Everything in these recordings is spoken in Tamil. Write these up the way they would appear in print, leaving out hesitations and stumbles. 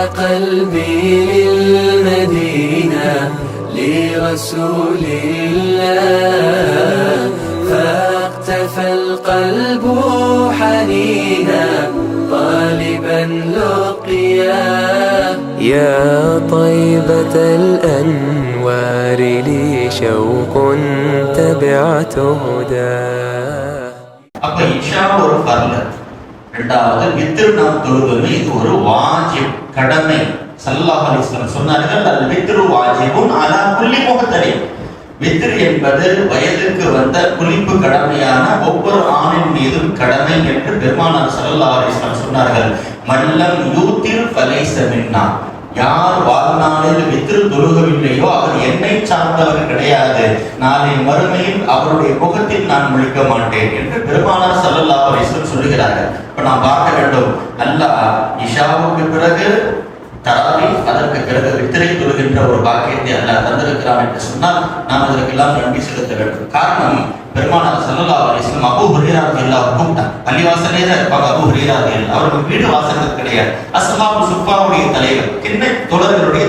قلبي للمدينة لرسول الله، فاقتفى القلب حنينا طالبا لقياه. يا طيبة الأنوار لي شوق تبعت هداه. அப்ப இஷா ஒரு ஃபர்லத், இரண்டாவது வித்ர் நாம் தொழுவது இது ஒரு வாஜிப் கடமை. ஸல்லல்லாஹு அலைஹி வஸல்லம் சொன்னார்கள், அல் வித்ரு வாஜிபுன் அலா குல்லி முஹ்தலிம். வித்ர் என்பது வயதுக்கு வந்த குளிப்பு கடமையான ஒவ்வொரு ஆணின் மீதும் கடமை என்று பெருமானார் ஸல்லல்லாஹு அலைஹி வஸல்லம் சொன்னார்கள். மல்லம் யூத்திர் ஃபலைஸ மின்னா, யார் வாழ்நாளில் வித்ரு தொழுகவில்லையோ அவர் என்னை சார்ந்தவர் கிடையாது, நாளை மறுமையில் அவருடைய முகத்தில் நான் முழிக்க மாட்டேன் என்று பெருமானார் ஸல்லல்லாஹு அலைஹி வஸல்லம் சொல்லுகிறார்கள். இப்ப நாம் பார்க்க வேண்டும், அல்லாஹ் இஷாவுக்கு பிறகு தராவி, அதற்கு பிறகு வித்திரை தொழுகின்ற ஒரு பாக்கியத்தை அல்லாஹ் தந்திருக்கிறான் என்று சொன்னால் நாம் அதற்கெல்லாம் நன்றி செலுத்த வேண்டும். காரணம், பெருமானார் ஸல்லல்லாஹு அலைஹி வஸல்லம் அபூ ஹுரைரா ரலியல்லாஹு கூப்பிட்டாங்க. பள்ளிவாசலே தான் இருப்பாங்க அபூ ஹுரைரா ரலியல்லாஹு, அவருக்கு வீடு வாசல் கிடையாது. அஸ்ஹாபு சுஃபாவுடைய தலைவர், கிண்ணை தோழர்களுடைய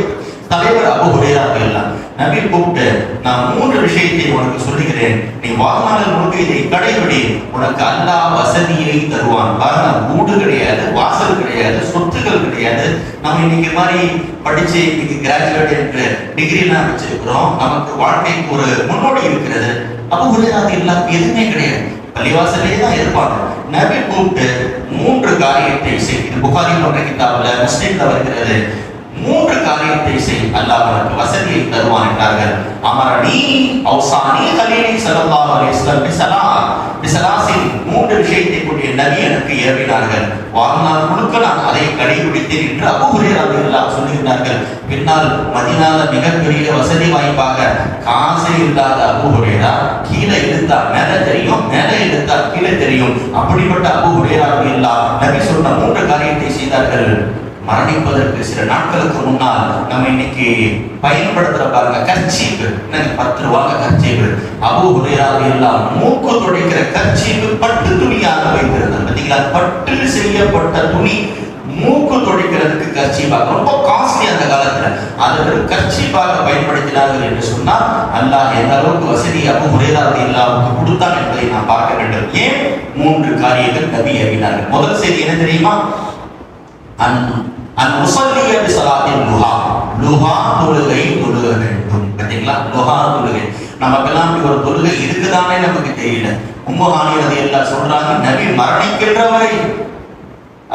தலைவர் அபூ ஹுரைரா ரலியல்லாஹு. நபி கூப்பிட்டு, நான் 3 விஷயத்தை உனக்கு சொல்லுகிறேன், நீ வாழ்நாளில் உனக்கு இதை கடைபிடி, உனக்கு அல்லாஹ் வசதியை தருவான். பாருங்க, வீடு கிடையாது, வாசல் கிடையாது, சொத்துக்கள் கிடையாது. நம்ம இன்னைக்கு மாதிரி படிச்சு இன்னைக்கு கிராஜுவேட் என்று டிகிரி எல்லாம் வச்சிருக்கிறோம், நமக்கு வாழ்க்கைக்கு ஒரு முன்னோடி இருக்கிறது. அபூ ஹுரைரா ரலியல்லாஹு எதுவுமே கிடையாது, பள்ளிவாசலே தான் இருப்பாங்க. நபி கூப்பிட்டு 3 காரியத்தை செய். இது புகாரி போன்ற கிதாபுல, முஸ்லிம்ல வருகிறது. 3 காரியத்தை செய், அல்லாஹ் உனக்கு வசதியை தருவான் என்றார்கள். அமரனி அவுசானி கலீலி ஸல்லல்லாஹு அலைஹி வஸல்லம் பிஸலாசின் 3 விஷயத்தை கூடிய நபி எனக்கு ஏவினார்கள். வாழ்நாள் முழுக்க நான் அதை கடைபிடித்தேன் என்று அபூ ஹுரைரா ரலியல்லாஹு சொல்லுகிறார்கள். பின்னால் மதீனால மிகப்பெரிய வசதி வாய்ப்பாக காசே இல்லாத அபூ ஹுரைரா கீழே இழுத்தா மேலே தெரியும், மேலே இழுத்தா கீழே தெரியும். அப்படிப்பட்ட அபூ ஹுரைரா ரலியல்லாஹு நபி சொன்ன 3 காரியத்தை செய்தார்கள். மரணிப்பதற்கு சில நாட்களுக்கு முன்னால் நம்ம இன்னைக்கு பயன்படுத்துற பாருங்க கர்ச்சீப், 10 ரூபாய் கர்ச்சீப். அபூ ஹுரைரா ரலியல்லாஹு மூக்கு துடைக்கிற கர்ச்சீப் பட்டு துணியாக வைத்திருந்தார். பார்த்தீங்களா, பட்டில் செய்யப்பட்ட துணி மூக்கு துடைக்கிறதுக்கு கர்ச்சீப்பாக, ரொம்ப காஸ்ட்லி அந்த காலத்துல, அதற்கு கர்ச்சீப்பாக பயன்படுத்தினார்கள் என்று சொன்னால் அல்லாஹ் எந்த அளவுக்கு வசதி அபூ ஹுரைரா ரலியல்லாஹுக்கு கொடுத்தான் என்பதை நாம் பார்க்க வேண்டும். ஏன் 3 காரியங்கள் நபி ஏவினார்கள். முதல் செய்தி என்ன தெரியுமா? அன்முஸல்லிய பிஸலாத்தில் லுஹா, லுஹா தொழுகை தொழுக வேண்டும். பார்த்தீங்களா, லுஹா தொழுகை. நமக்கெல்லாம் இப்படி ஒரு தொழுகை இருக்குதானே நமக்கு தெரியல. உம்மு ஹானி ரலியல்லாஹு சொல்றாங்க, நபி மரணிக்கின்ற வரை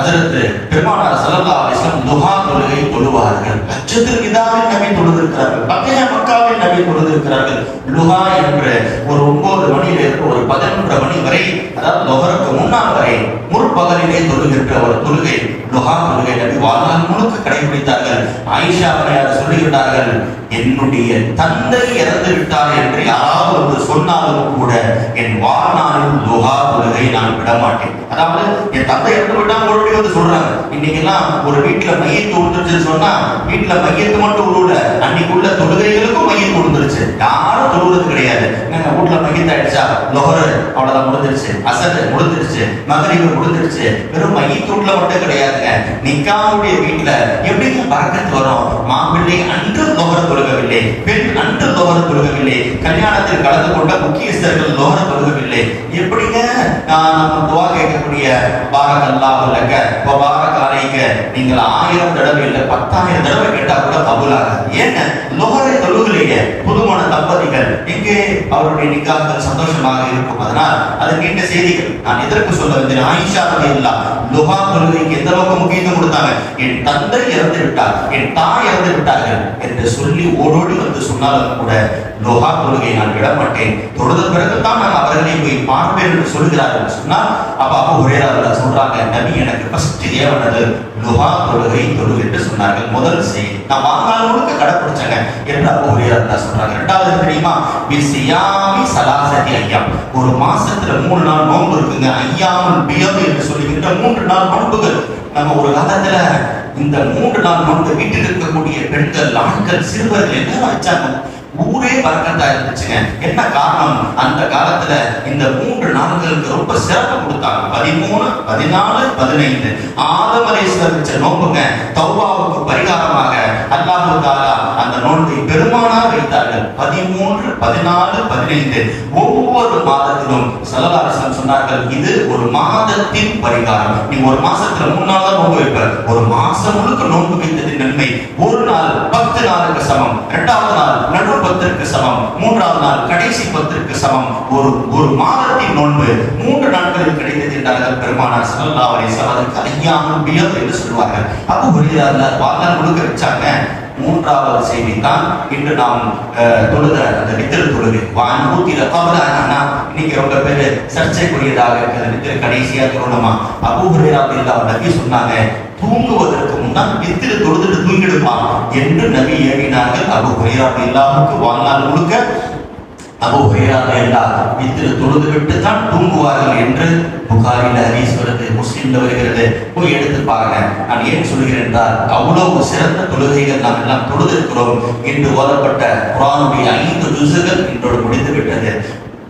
அதற்கு பெருமானார் ஸல்லல்லாஹு அலைஹி வஸல்லம் லுஹா தொழுகை தொழுவார்கள். ஹஜ்ஜத்துல் விதாவில் நபி தொழுதிருக்கிறார்கள், பக்கைய மக்காவில் நபி தொழுதிருக்கிறார்கள். லுஹா என்ற ஒரு 9 மணியிலிருந்து ஒரு 11 மணி வரை, அதாவது லுஹருக்கு முன்னால் வரை முற்பகலிலே தொழுகின்ற ஒரு தொழுகை லுஹா தொழுகை நபி வாழ்நாள் முழுக்க கடைபிடித்தார்கள். ஆயிஷா அவர்கள் சொல்லுகிறார்கள், என்னுடைய தந்தை இறந்து விட்டார் என்று யாராவது வந்து சொன்னாலும் கூட என் வாழ்நாளில் லுஹா தொழுகை நான் விட மாட்டேன். அதாவது என் தந்தை இறந்து விட்டாங்க ஓடி வந்து சொல்றாங்க. இன்னைக்கு எல்லாம் ஒரு வீட்டுல மையத்து விழுந்துருச்சுன்னு சொன்னா வீட்டுல மையத்து மட்டும் விழுல, அன்னைக்குள்ள தொழுகைகளுக்கும் மையத்து விழுந்துருச்சு. யாரும் தொழுவது கிடையாது. வீட்டுல மையத்து ஆயிடுச்சா, லொஹர் அவ்வளவுதான் முடிஞ்சிருச்சு, அசர் முடிஞ்சிருச்சு, மகரிபு முடிஞ்சிருச்சு. வெறும் மையத்து வீட்டுல மட்டும் கிடையாதுங்க, நிக்காவுடைய வீட்டுல எப்படிங்க பறக்கத்து வரும்? மாப்பிள்ளை அன்று லொஹர் தொழுகவில்லை, பெண் அன்று லொஹர் தொழுகவில்லை, கல்யாணத்தில் கலந்து கொண்ட முக்கியஸ்தர்கள் லொஹர் தொழுகவில்லை. எப்படிங்க நம்ம துவா கேட்கக்கூடிய பாரக் அல்லாஹு லக வ பாரக் அலைக நீங்கள் 1000 தடவை இல்ல 10,000 தடவை கேட்டா கூட கபூலாகாது. ஏங்க லொஹரை தொழுகலையே. புதுமண தம்பதிகள் எங்கே அவருடைய நிக்காஹ்கள் சந்தோஷமாக இருக்கும். அதனால் அதுக்கு என்ன செய்திகள் நான் எதற்கு சொல்ல வந்தேன்? ஆயிஷா ரலியல்லாஹு லுஹா தொழுகைக்கு எந்த அளவுக்கு முக்கியத்துவம் கொடுத்தாங்க. என் தந்தை இறந்து விட்டார், என் தாய் இறந்து விட்டார்கள் என்று சொல்லி ஓடோடி வந்து சொன்னாலும் கூட லுஹா தொழுகை நான் விட மாட்டேன், தொழுத பிறகுதான் நான் அவர்களை போய் பார்ப்பேன் என்று சொல்கிறார்கள் சொன்னால் அப்ப அபூ ஹுரைரா ரலியல்லாஹு சொல்றாங்க, நபி எனக்கு ஃபர்ஸ்ட் ஏவனது லுஹா தொழுகை தொழு என்று சொன்னார்கள். முதல் செய்தி நான் வாழ்நாள் முழுக்க கடைபிடிச்சாங்க என்று அபூ ஹுரைரா ரலியல்லாஹு சொல்றாங்க. இரண்டாவது தெரியுமா? பிசியாமி ஸலாஸதி அய்யாம், ஒரு மாசத்துல 3 நாள் நோன்பு இருக்குங்க. அய்யாமுல் பியத் என்று சொல்லுகின்ற 3 நாள் நோன்புகள். நம்ம ஒரு காலத்துல இந்த 3 நாள் நோன்பு வீட்டில் இருக்கக்கூடிய பெண்கள், ஆண்கள், சிறுவர்கள் என்ன வச்சாங்க? ஊரே பறக்கத்தா இருந்துச்சுங்க. என்ன காரணம்? அந்த காலத்துல இந்த 3 நாட்களுக்கு ரொம்ப சிறப்பு கொடுத்தாங்க. 13, 14, 15 ஆதம் அலைஹிஸ்ஸலாம் வச்ச நோன்புங்க. தௌபாவுக்கு பரிகாரமாக அல்லாஹ் தஆலா அந்த நோன்பை பெருமானார் வைத்தார்கள். 13, 14, 15 ஒவ்வொரு மாதத்திலும் ஸல்லல்லாஹு அலைஹி வஸல்லம் சொன்னார்கள், இது ஒரு மாதத்தின் பரிகாரம். நீ ஒரு மாசத்துல 3 நாள் தான் நோன்பு வைப்ப, ஒரு மாசம் முழுக்க நோன்பு வைத்ததின் நன்மை ஒரு நாள் 10 நாளுக்கு சமம், 2வது நாள் நடு 10ற்கு சமம், 3வது நாள் கடைசி 10ற்கு சமம். ஒரு மாதத்தின் நோன்பு 3 நாட்களில் கிடைத்தது என்றார்கள் பெருமானார் ஸல்லல்லாஹு அலைஹி வஸல்லம். அதுக்கு ஐயாமுல் பியத் என்று சொல்வார்கள். அபூ ஹுரைரா வாழ்நாள் முழுக்க வச்சாங்க. 3வது செய்தி தான் இன்று நாம் தொழுத அந்த வித்ர் தொழுகை. வானூத்தில கபலானா இன்னைக்கு ரொம்ப பேர் சர்ச்சைக்குரியதாக இருக்கிற வித்ர் கடைசியா தொழணுமா? அபூ ஹுரைரா ரலியல்லாஹு அன்ஹு சொன்னாங்க, தூங்குவதற்கு முன்னால் வித்ர் தொழுதுட்டு தூங்கிடுமா என்று நபி ஏவினார்கள். அபூ ஹுரைரா ரலியல்லாஹு வாழ்நாள் முழுக்க அபூ ஹுரைரா ரலியல்லாஹு வித்ர் தொழுது விட்டு தான் தூங்குவார்கள் என்று புகாரில ஹதீஸ் வருது, முஸ்லிம்ல வருகிறது. போய் எடுத்து பாருங்க. நான் ஏன் சொல்கிறேன் என்றால், அவ்வளவு சிறந்த தொழுகைகள் நாம் எல்லாம் தொழுதிருக்கிறோம். இன்று ஓதப்பட்ட குர்ஆனுடைய 5 ஜுஸ்கள் இன்றோடு முடிந்து விட்டது.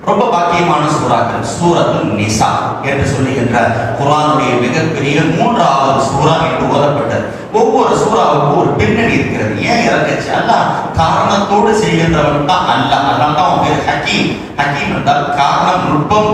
ரொம்ப பாக்கியமான சூறாக்கள் சூரத்துல் நிசா என்று சொல்லுகின்ற குர்ஆனுடைய மிகப்பெரிய 3வது சூறா என்று ஓதப்பட்டது. ஒவ்வொரு சூறாவுக்கும் ஒரு பின்னணி இருக்கிறது. ஏன் இறக்குச்சு? அல்லாஹ் காரணத்தோடு செய்கின்றவன் தான் அல்லாஹ். அதனால தான் அவன் பேர் ஹக்கீம். ஹக்கீம் என்றால் காரணம், நுட்பம்.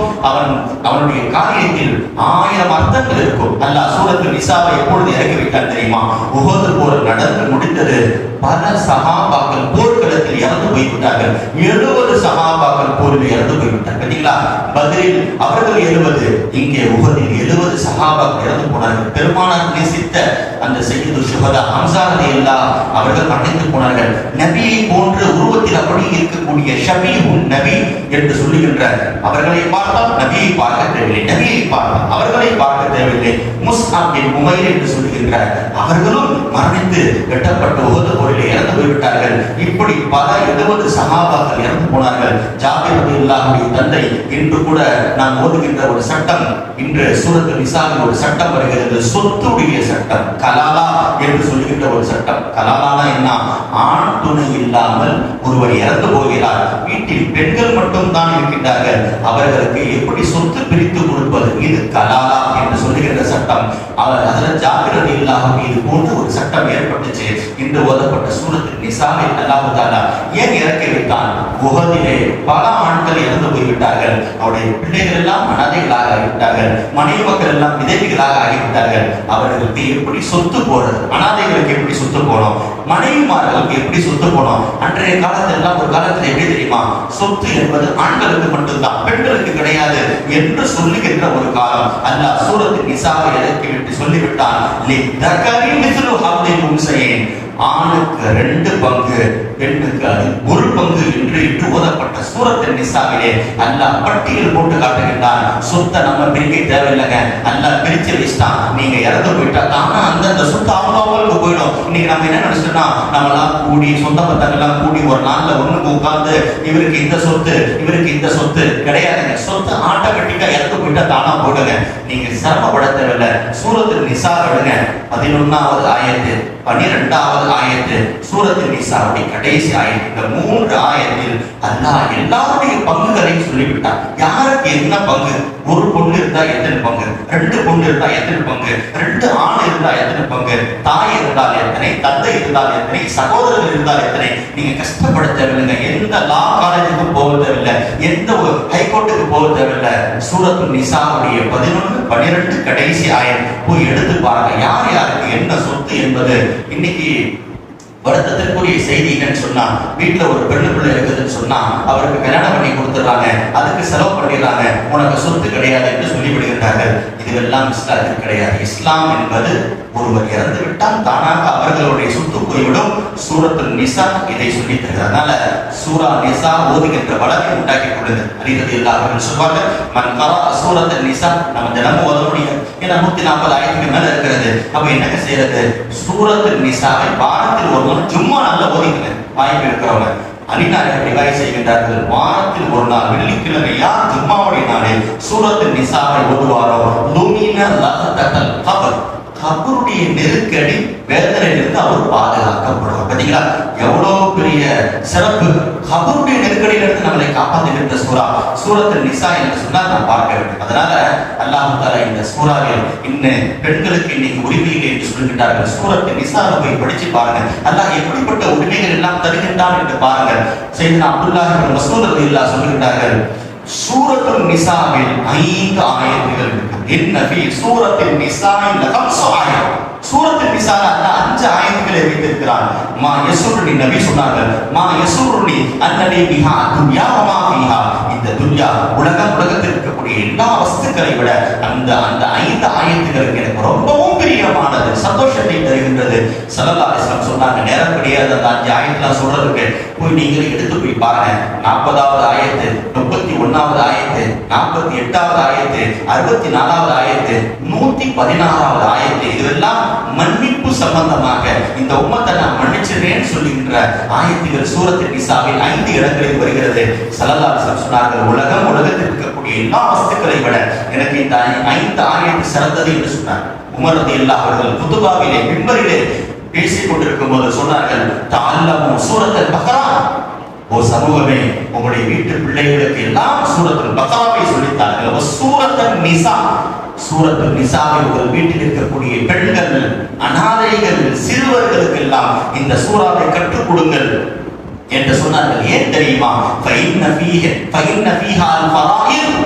அவனுடைய காரியத்தில் 1000 அர்த்தங்கள் இருக்கும். அல்லாஹ் சூரத்துல் நிசாவை எப்பொழுது இறக்கி விட்டான் தெரியுமா? உஹது போர் நடந்து முடிந்தது. பல சஹாபாக்கள் போர்க்களத்தில் இறந்து போய்விட்டார்கள். 70 சஹாபாக்கள் போரில் இறந்து போய்விட்டார்கள். பார்த்தீங்களா? பத்ரில் அவர்கள் 70, இங்கே உஹதில் 70 சஹாபாக்கள் இறந்து போனார்கள். பெருமானார் நேசித்த அந்த சையது ஷுஹதா ஹம்ஸா ரலியல்லாஹு அவர்கள் மறைந்து போனார்கள். நபியை போன்ற உருவத்தில் அப்படி இருக்கக்கூடிய ஷபீஹுன் நபி என்று சொல்லுகின்ற அவர்களை பார்த்தால் நபியை பார்க்க தேவையில்லை, நபியை பார்த்தால் அவர்களை பார்க்க தேவையில்லை. முஸ்அப் பின் உமைர் என்று சொல்லுகின்ற அவர்களும் மரணித்து வெட்டப்பட்டு உஹது போரில் இறந்து போய்விட்டார்கள். இப்படி பல 70 சஹாபாக்கள் இறந்து போனார்கள். ஜாபிர் ரலியல்லாஹுடைய தந்தை இன்று கூட நாம் ஓதுகின்ற ஒரு சட்டம், இன்று சூரத்துல் நிசாவில் ஒரு சட்டம் வருகிறது, சொத்துடைய சட்டம், கலாலா என்று சொல்லுகின்ற ஒரு சட்டம். கலாலானா என்ன? ஆண் துணை இல்லாமல் ஒருவர் இறந்து போகிறார், வீட்டில் பெண்கள் மட்டும் தான் இருக்கின்றார்கள், அவர்களுக்கு எப்படி சொத்து பிரித்து கொடுப்பது? இது கலாலா என்று சொல்லுகின்ற சட்டம். அதில் ஜாபிர் ரலியல்லாஹு இது போன்ற ஒரு சட்டம் ஏற்பட்டுச்சு. இன்று ஓதப்பட்ட சூரத்துல் நிசாவில் அல்லாஹ் தஆலா ஏன் இறக்கி வைத்தான்? உஹதிலே பல ஆண்கள் இறந்து போய்விட்டார்கள். அவருடைய பிள்ளைகள் எல்லாம் அனாதைகளாக ஆகிவிட்டார்கள், மனைவி மக்கள் எல்லாம் விதவைகளாக ஆகிவிட்டார்கள். அவர்களுக்கு எப்படி சொத்து போறது? அனாதைகளுக்கு எப்படி சொத்து போனோம்? மனைவிமார்களுக்கு எப்படி சொத்து போனோம்? அன்றைய காலத்தில் எல்லாம் ஒரு காலத்தில் எப்படி தெரியுமா? சொத்து என்பது ஆண்களுக்கு மட்டும்தான், பெண்களுக்கு கிடையாது என்று சொல்லுகின்ற ஒரு காலம். அல்லாஹ் சூரத்துல் நிசாவை இறக்கிவிட்டு சொல்லிவிட்டான், லிதகரி மிஸ்லு ஹவ்லில் உன்சையின், ஆணுக்கு 2 பங்கு, பெண்ணுக்கு 1 பங்கு என்று இன்று ஓதப்பட்ட சூரத்துல் நிசாவிலே அல்லாஹ் பட்டியல் போட்டு காட்டுகின்றான். சொத்தை நம்ம பிரிக்க தேவையில்லைங்க, அல்லாஹ் பிரிச்சு வச்சுட்டான். நீங்க இறந்து போயிட்டா தானா அந்த சொத்து அவங்களுக்கு போயிடும். இன்னைக்கு நம்ம என்ன நினைச்சோம்னா, நம்மளாம் கூடி சொந்த பந்தங்கள்லாம் கூடி ஒரு நாள்ல ஒண்ணுக்கு உட்கார்ந்து இவருக்கு இந்த சொத்து இவருக்கு இந்த சொத்து கிடையாதுங்க. சொத்து ஆட்டோமேட்டிக்கா இறந்து போயிட்டா தானா போடுங்க, நீங்க சிரமப்பட தேவையில்லை. சூரத்துல் நிசா எடுங்க, 11வது ஆயத்து, 12வது ஆயத்து, சூரத்துல் நிசாவுடைய கடைசி ஆயத்து. இந்த 3 ஆயத்தில் அல்லாஹ் எல்லாருடைய பங்குகளையும் சொல்லிவிட்டான். யாருக்கு என்ன பங்கு? ஒரு பொண்ணு இருந்தா எத்தனை பங்கு, 2 பொண்ணு இருந்தா எத்தனை பங்கு, 2 ஆண் இருந்தா எத்தனை பங்கு, தாய் இருந்தால் எத்தனை, தந்தை இருந்தால் எத்தனை, சகோதரர்கள் இருந்தால் எத்தனை. நீங்க கஷ்டப்பட தேவையில்லை, எந்த லா காலேஜுக்கும் போக தேவையில்லை, எந்த ஹைகோர்ட்டுக்கு போக தேவையில்லை. சூரத்துல் நிசாவுடைய 11, 12 கடைசி ஆயத்து போய் எடுத்து பாருங்க, யார் யாருக்கு என்ன சொத்து என்பது. இன்னைக்கு வருத்தத்திற்குரிய செய்தி என்னன்னு சொன்னா, வீட்டுல ஒரு பெண்ணு பிள்ளை இருக்குதுன்னு சொன்னா அவருக்கு கல்யாணம் பண்ணி கொடுத்துறாங்க, அதுக்கு செலவு பண்ணிடுறாங்க, உனக்கு சொத்து கிடையாது என்று சொல்லிவிடுகின்றார்கள். இதுவெல்லாம் இஸ்லாத்தில் கிடையாது. இஸ்லாம் என்பது ஒருவர் இறந்து விட்டால் தானாக அவர்களுடைய சொத்து போய்விடும். சூரத்துல் நிசா இதை சொல்லி தருகிறது. அதனால சூரா நிசா ஓதுகின்ற வழக்கை உண்டாக்கி கொடுங்க. அறிகிறது எல்லாரும் சொல்வாங்க, மன் கரா சூரத்துல் நிசா, நம்ம தினமும் ஓத முடியும், ஏன்னா 140 ஆயத்துக்கு மேல இருக்கிறது. அப்ப என்னங்க செய்யறது? சூரத்துல் நிசாவை வாரத்தில் ஒரு நாள் ஜும்மா நாள்ல ஓதிக்கங்க. வாய்ப்பு இருக்கிறவங்க அலிநாயகர் ரிவாய் செய்கின்றார்கள், வாரத்தில் ஒரு நாள் வெள்ளிக்கிழமை யார் ஜும்மாவுடைய நாளில் சூரத்துல் நிசாவை ஓதுவாரோ லுமின லஹதல் கபர், கபருடைய நெருக்கடி வேதனையிலிருந்து அவர் பாதுகாக்கப்படுவார். பார்த்தீங்களா எவ்வளவு பெரிய சிறப்பு! கபருடைய நெருக்கடியிலிருந்து நம்மளை காப்பாற்றுகின்ற சூரத்துல் நிசா என்று சொன்னால் நாம் பார்க்க வேண்டும். அதனால அல்லாஹ் தஆலா இந்த சூறாவில் இன்னும் பெண்களுக்கு இன்னைக்கு உரிமை இல்லை என்று சொல்கின்றார்கள். சூரத்துல் நிசாவை போய் படிச்சு பாருங்க, அல்லாஹ் எப்படிப்பட்ட உரிமைகள் எல்லாம் தருகின்றான் என்று பாருங்க. சையதுனா அப்துல்லாஹ் இப்னு மஸ்ஊத் ரலியல்லாஹு சொல்கின்றார்கள், சூரத்துல் நிசாவில் 5 ஆயத்துகள் இருக்கு. இன்ன ஃபீ சூரத்துல் நிசாஇல் 5 ஆயத். சூரத்துல் நிசால அல்லாஹ் 5 ஆயத்துகளை வைத்திருக்கிறான். மா யசுருனி, நபி சொன்னார்கள், மா யசுருனி அன்னனி பிஹா துன்யா வ மா ஃபீஹா. இந்த துன்யா உலகத்தில் இருக்கக்கூடிய எல்லா வஸ்துக்களை விட அந்த 5 ஆயத்துகளுக்கு எனக்கு ரொம்பவும் பிரியமானது, சந்தோஷத்தை தருகின்றது. ஸல்லல்லாஹு அலைஹி வஸல்லம் சொன்னாங்க, நேரம் கிடையாது அந்த 5 ஆயத்தெல்லாம் சொல்றதுக்கு, போய் நீங்களே எடுத்து போய் பாருங்க. 40வது ஆயத்து, 31வது ஆயத்து, 48வது ஆயத்து, 64வது ஆயத்து, 116வது ஆயத்து, இதுவெல்லாம் மன்னிப்பு சம்பந்தமாக இந்த உம்மத்தை நான் மன்னிச்சிருக்கேன்னு சொல்லுகின்ற ஆயத்துகள் சூரத்துல் நிசாவில் 5 இடங்களில் வருகிறது. ஸல்லல்லாஹு அலைஹி வஸல்லம் சொன்னார்கள், உலகத்தில் இருக்கக்கூடிய எல்லா வஸ்துக்களை விட எனக்கு இந்த 5 ஆயத்து சிறந்தது என்று சொன்னார். உமர் ரலியல்லாஹு அவர்கள் குதுபாவிலே மிம்பரிலே பேசிக் கொண்டிருக்கும் போது சொன்னார்கள், தஅல்லமு சூரத்துல் பக்ரா. ஓ சமூகமே, உங்களுடைய வீட்டு பிள்ளைகளுக்கு எல்லாம் சூரத்துல் பக்ராவை சொல்லித்தார்கள். சூரத்துல் நிசா, சூரத்துல் நிசாவில் உங்கள் வீட்டில் இருக்கக்கூடிய பெண்கள், அனாதைகள், சிறுவர்களுக்கு எல்லாம் இந்த சூறாவை கற்றுக் கொடுங்கள் என்று சொன்னார்கள். ஏன் தெரியுமா? ஃபஇன்ன ஃபீஹா அல்-ஃபராயித்.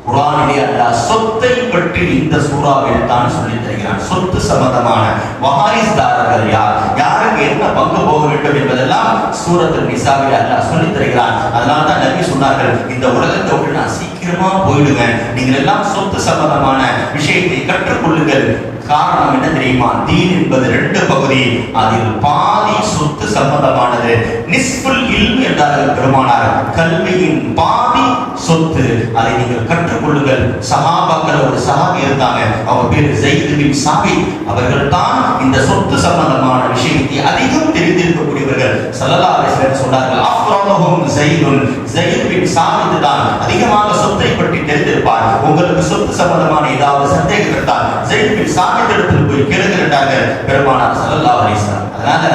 குர்ஆனிலே அல்லாஹ் சொத்தை பற்றி இந்த சூறாவில் தான் சொல்லி தருகிறான். சொத்து சம்பந்தமான வாரிசுதாரர்கள் யார், யாருக்கு என்ன பங்கு போக வேண்டும் என்பதெல்லாம் சூரத்துல் நிசாவில் அல்லாஹ் சொல்லி தருகிறான். அதனால தான் நபி சொன்னார்கள், இந்த உலகத்தை விட்டு நான் சீக்கிரமா போயிடுவேன், நீங்கள் எல்லாம் சொத்து சம்பந்தமான விஷயத்தை கற்றுக்கொள்ளுங்கள். காரணம் என்ன தெரியுமா? தீன் என்பது 2 பகுதி, அதில் பாதி சொத்து சம்பந்தமானது. நிஸ்புல் இல்ம் என்றார்கள் பெருமானார், கல்வியின் பாதி சொத்து, அதை நீங்கள் கற்றுக்கொள்ளுங்கள். சஹாபாக்கள் ஒரு சஹாபி இருந்தாங்க, அவர் பேர் ஸைத் பின் சாபித். அவர்கள் தான் இந்த சொத்து சம்பந்தமான விஷயத்தை அதிகம் தெரிந்திருக்கக்கூடியவர்கள். ஸல்லல்லாஹு அலைஹி வஸல்லம் சொன்னார்கள், அஃரஹும் ஸைதுன். ஸைத் பின் சாபித் தான் அதிகமாக சொத்தை பற்றி தெரிந்திருப்பார். உங்களுக்கு சொத்து சம்பந்தமான ஏதாவது சந்தேகம் இருந்தால் ஸைத் பின் சாபித் இடத்தில் போய் கேளுகிறார்கள் பெருமானார் ஸல்லல்லாஹு அலைஹி வஸல்லம். அதனால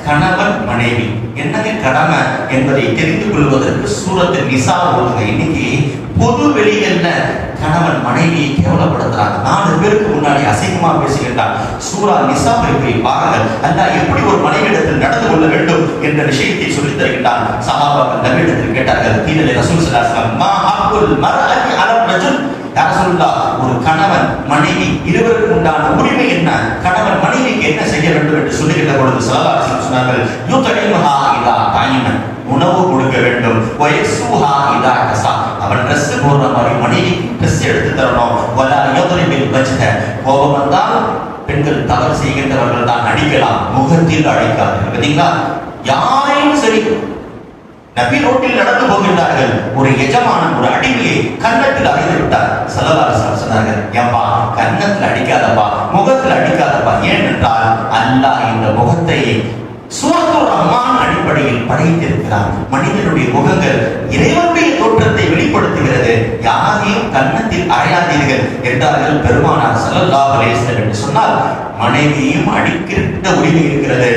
கணவன் மனைவி என்னங்க கடமை என்பதை தெரிந்து கொள்வதற்கு சூரத்துல் நிசா ஓதுங்க. இன்னைக்கு பொது வெளியில கணவன் மனைவியை கேவலப்படுத்துறாங்க, 4 பேருக்கு முன்னாடி அசிங்கமா பேசுகின்றான். சூரா நிசாவை போய் பாருங்கள், அல்லாஹ் எப்படி ஒரு மனைவியிடத்தில் நடந்து கொள்ள வேண்டும் என்ற விஷயத்தை சொல்லித் தருகின்றான். சஹாபாக்கள் நபியிடத்தில் கேட்டார்கள், தீனலே ரசூல் ஸல்லல்லாஹு அலைஹி வஸல்லம், மா ஹக்குல் மர்அதி அலர் ரஜுல். யார் சொல்லுதா, ஒரு கணவன் மனைவி இருவருக்கு உண்டான உரிமை என்ன, கணவன் மனைவிக்கு என்ன செய்ய வேண்டும் என்று சொல்லுகின்ற பொழுது ஸல்லல்லாஹு அலைஹி வஸல்லம் சொன்னார்கள், யுதஇமுஹா இதா தாயிம, உணவு கொடுக்க வேண்டும். வயசுஹா இதா கஸா, அவன் Dress போடுற மாதிரி மனைவிக்கு Dress எடுத்து தரணும். வலா யத்ரிபில் வஜ்ஹ, கோபம் வந்தால் பெண்கள் தவறு செய்கின்றவர்கள் தான் அடிக்கலாம், முகத்தில் அடிக்காது. பார்த்தீங்களா, யாரையும் சரி. நபி ரோட்டில் நடந்து போகின்றார்கள், ஒரு எஜமானன் ஒரு அடிமையை கன்னத்தில் அறைந்து விட்டார். ஸல்லல்லாஹு அலைஹி வஸல்லம் சொன்னார்கள், ஏம்பா கன்னத்தில் அடிக்காதப்பா, முகத்தில் அடிக்காதப்பா. ஏனென்றால் அல்லாஹ் இந்த முகத்தை சூரத்துர் ரஹ்மான் அடிப்படையில் படைத்திருக்கிறார். மனிதனுடைய முகங்கள் இறைவனுடைய தோற்றத்தை வெளிப்படுத்துகிறது. யாரையும் கன்னத்தில் அறையாதீர்கள் என்றார்கள் பெருமானார் ஸல்லல்லாஹு அலைஹி வஸல்லம். என்று சொன்னால் மனைவியையும் அடிக்கின்ற உரிமை இருக்கிறது.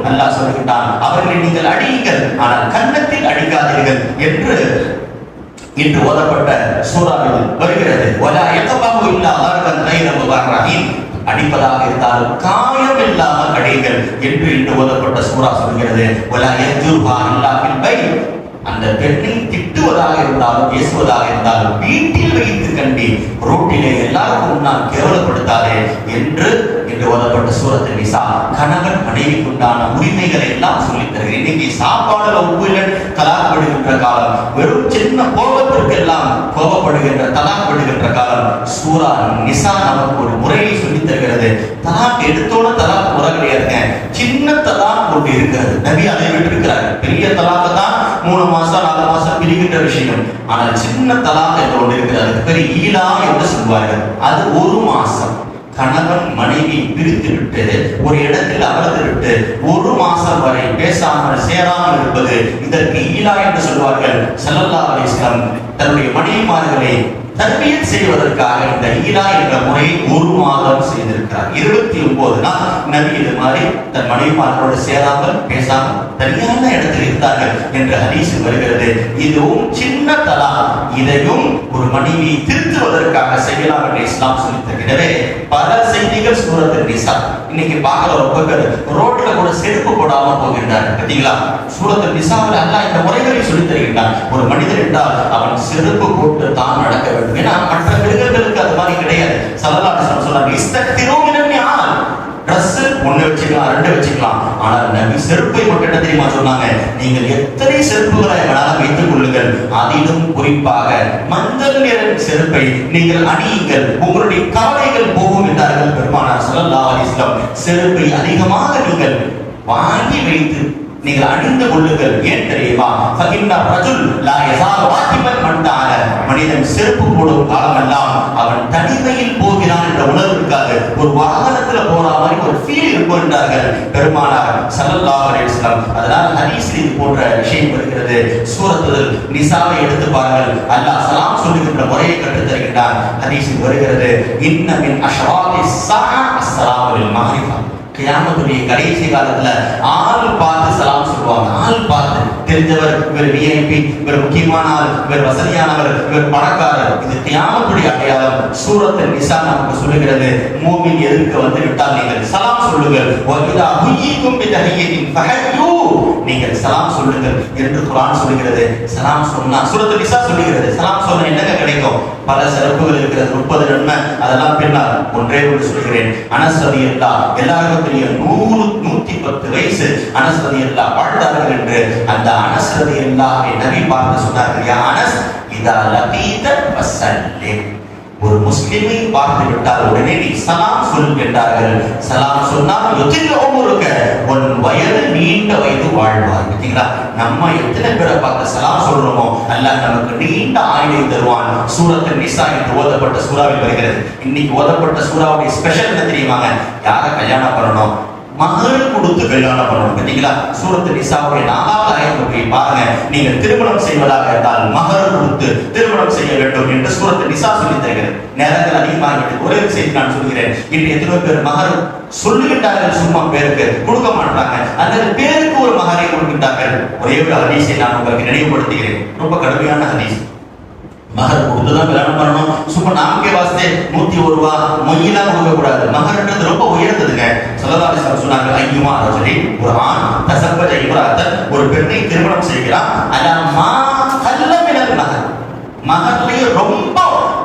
அல்லாஹ் சொல்கிறான், அவர்களை நீங்கள் அடியுங்கள், ஆனால் கன்னத்தில் அடிக்காதீர்கள் என்று இன்று ஓதப்பட்ட சூறாவில் வருகிறது. வலா யதபஹு இல்லா தர்பன் கைர முபர்ரஹீன், அடிப்பதாக இருந்தாலும் காயம் இல்லாமல் அடியுங்கள் என்று இன்று ஓதப்பட்ட சூறா சொல்கிறது. வலா யஜுஹா இல்லா ஃபில் பைத், அந்த பெண்ணை திட்டுவதாக இருந்தாலும் பேசுவதாக இருந்தாலும் வீட்டில் வைத்து கண்டி, ரோட்டிலே எல்லாருக்கும் முன்னால் கேவலப்படுத்தாதே என்று ஓதப்பட்ட சூரத்துல் நிசா கணவன் மனைவிக்கு உண்டான உரிமைகளை எல்லாம் சொல்லித் தருகிறேன். இன்னைக்கு சாப்பாடுல உப்புல தலாக் விடுகின்ற காலம், வெறும் சின்ன கோபத்திற்கு எல்லாம் கோபப்படுகின்ற தலாக் விடுகின்ற காலம். சூரா நிசா நமக்கு ஒரு முறையை சொல்லித் தருகிறது. தலாக் எடுத்தோட தலாக் முறை கிடையாதுங்க, சின்ன தலாக் ஒன்று இருக்கிறது. நபி அதை விட்டிருக்கிறார். பெரிய தலாக்கு தான் 3 மாசம் 4 மாசம் பிரிகின்ற விஷயம். ஆனால் சின்ன தலாக் என்று ஒன்று இருக்கிறது, பெரிய ஈலா என்று சொல்வார்கள். அது 1 மாசம். கணவன் மனைவி பிரித்து விட்டு ஒரு இடத்தில் அமர்ந்து விட்டு 1 மாசம் வரை பேசாமல் சேராமல் இருப்பது, இதற்கு ஈலா என்று சொல்வார்கள். ஸல்லல்லாஹு அலைஹி வஸல்லம் தன்னுடைய மனைவிமார்களை தர்பியத் செய்வதற்காக இந்த ஈலா என்ற முறையை 1 மாதம் செய்திருக்கிறார். 29 நாள் நபி இது மாதிரி தன் மனைவிமார்களோடு சேராமல் பேசாமல் தனியான இடத்தில் இருந்தார்கள் என்ற ஹதீஸ் வருகிறது. இதுவும் சின்ன தலா, இதையும் ஒரு மனைவியை திருத்துவதற்காக செய்யலாம் என்று இஸ்லாம் சொல்லித்தருகிறது. பல செய்திகள் சூரத்துல் நிசா. இன்னைக்கு பார்க்கல ரொம்ப பேர் ரோட்ல கூட செருப்பு போடாம போகின்றார். பார்த்தீங்களா? சூரத்துல் நிசாவில் அல்லாஹ் இந்த முறைகளை சொல்லித் தருகின்றான். ஒரு மனிதர் என்றால் அவன் செருப்பு போட்டு தான் நடக்க வேண்டும். ஏன்னா மற்ற மிருகங்களுக்கு அது மாதிரி கிடையாது. ஸல்லல்லாஹு அலைஹி வஸல்லம் சொன்னாங்க, இஸ்தக்திரு மினன் நிஆல். Dress 1 வச்சுக்கலாம், 2 வச்சுக்கலாம். ஆனால் நபி செருப்பை மட்டும் என்ன தெரியுமா சொன்னாங்க? நீங்கள் எத்தனை செருப்புகளை வேணாலும் வைத்துக் கொள்ளுங்கள், அதிலும் குறிப்பாக மஞ்சள் நிற செருப்பை நீங்கள் அணியுங்கள், உங்களுடைய கவலைகள் போகும் என்றார்கள் பெருமானார் ஸல்லல்லாஹு அலைஹி வஸல்லம். செருப்பை அதிகமாக நீங்கள் வாங்கி வைத்து நீங்கள் அணிந்து கொள்ளுங்கள். ஏன் தெரியுமா? ஃபகின்னா ரஜுல் லா யஸாலு வாகிபன் மன்தால. மனிதன் செருப்பு போடும் காலமெல்லாம் அவன் தனிமையில் போகிறான் என்ற உணர்வு இருக்காது. ஒரு வாகனத்துல போற மாதிரி ஒரு ஃபீல் இருக்கும் என்றார்கள் பெருமானார் ஸல்லல்லாஹு அலைஹி வஸல்லம். அதனால் ஹதீஸில் இது போன்ற விஷயம் வருகிறது. சூரத்துல் நிசாவை எடுத்து பாருங்கள். அல்லாஹ் சலாம் சொல்லுகின்ற முறையை கற்றுத் தருகின்றான். ஹதீஸில் வருகிறது, இன்ன மின் அஷ்ராத்திஸ் ஸாஅ அஸ்ஸலாமு லில் மஹ்ரிஃபா. கியாமத்துடைய கடைசி காலத்துல ஆள் பார்த்து சலாம் சொல்லுவாங்க. ஆள் பார்த்து தெரிஞ்சவர், இவர் விஐபி, இவர் முக்கியமான ஆள், இவர் வசதியானவர், இவர் பணக்காரர். இது கியாமத்துடைய அடையாளம். சூரத்துல் நிசா நமக்கு சொல்லுகிறது, மூமின் எதிர்க்க வந்து விட்டால் நீங்கள் சலாம் சொல்லுங்கள். வஇதா ஹுய்யிகும் பிதஹிய்யத்தின் ஃபஹய்யூ, நீங்கள் சலாம் சொல்லுங்கள் என்று குர்ஆன் சொல்லுகிறது. சலாம் சொன்னா சூரத்துல் நிசா சொல்லுகிறது, சலாம் சொன்னா என்னங்க கிடைக்கும்? பல சிறப்புகள் இருக்கிறது, 30 நன்மை. அதெல்லாம் பின்னால் ஒன்றே ஒன்று சொல்கிறேன். அனஸ் ரலியல்லாஹு எல்லாருக்கும் பெரிய 110 வயசு அனஸ் ரலியல்லாஹு வாழ்ந்தார்கள் என்று அந்த அனஸ் ரலியல்லாஹு நபி பார்த்து சொன்னார்கள், யா அனஸ் இதா லகீத ஃபஸல்லிம். ஒரு முஸ்லிமை பார்த்து விட்டால் உடனே நீ சலாம் சொல் என்றார்கள். சலாம் சொன்னால் யுதில் உம்ருக, உன் வயது நீண்ட வயது வாழ்வாய். பார்த்தீங்களா? நம்ம எத்தனை பேரை பார்த்து சலாம் சொல்றோமோ அல்லாஹ் நமக்கு நீண்ட ஆயுளை தருவான். சூரத்துல் நிசா என்று ஓதப்பட்ட சூறாவில் வருகிறது. இன்னைக்கு ஓதப்பட்ட சூறாவுடைய ஸ்பெஷல் என்ன தெரியுமாங்க? யாரை கல்யாணம் பண்ணணும், மகர் கொடுத்து கல்யாணம் பண்ணணும். பார்த்தீங்களா? சூரத்துல் நிசாவுடைய 4வது ஆயத்தை போய் பாருங்க. நீங்கள் திருமணம் செய்வதாக இருந்தால் மகர் கொடுத்து திருமணம் செய்ய வேண்டும் என்று சூரத்துல் நிசா சொல்லி தருகிறது. நேரங்கள் அதிகமாகிட்டு ஒரே செய்தி நான் சொல்கிறேன். இன்று எத்தனை பேர் மகர் சொல்லுகின்றார்கள், சும்மா பேருக்கு கொடுக்க மாட்டாங்க. அந்த பேருக்கு ஒரு மகரை கொடுக்கின்றார்கள். ஒரே ஒரு ஹதீஸை நான் உங்களுக்கு நினைவுபடுத்துகிறேன். ரொம்ப கடுமையான ஹதீஸ். மகர் கொடுத்துதான் கல்யாணம் பண்ணணும். சும்மா நாமக்கே வாஸ்தே 101 ரூபா மொய்யெல்லாம் கொடுக்க கூடாது. மகர்ன்றது ரொம்ப உயர்ந்ததுங்க. ஸல்லல்லாஹு அலைஹி வஸல்லம் சொன்னாங்க, ஐயுமா ரஜுலின், ஒரு ஆண் தஸவ்வஜ இம்ராஅத்தன், ஒரு பெண்ணை திருமணம் செய்கிறான், அலா மா கல்ல மினல் மஹர், மகர்லயே ரொம்ப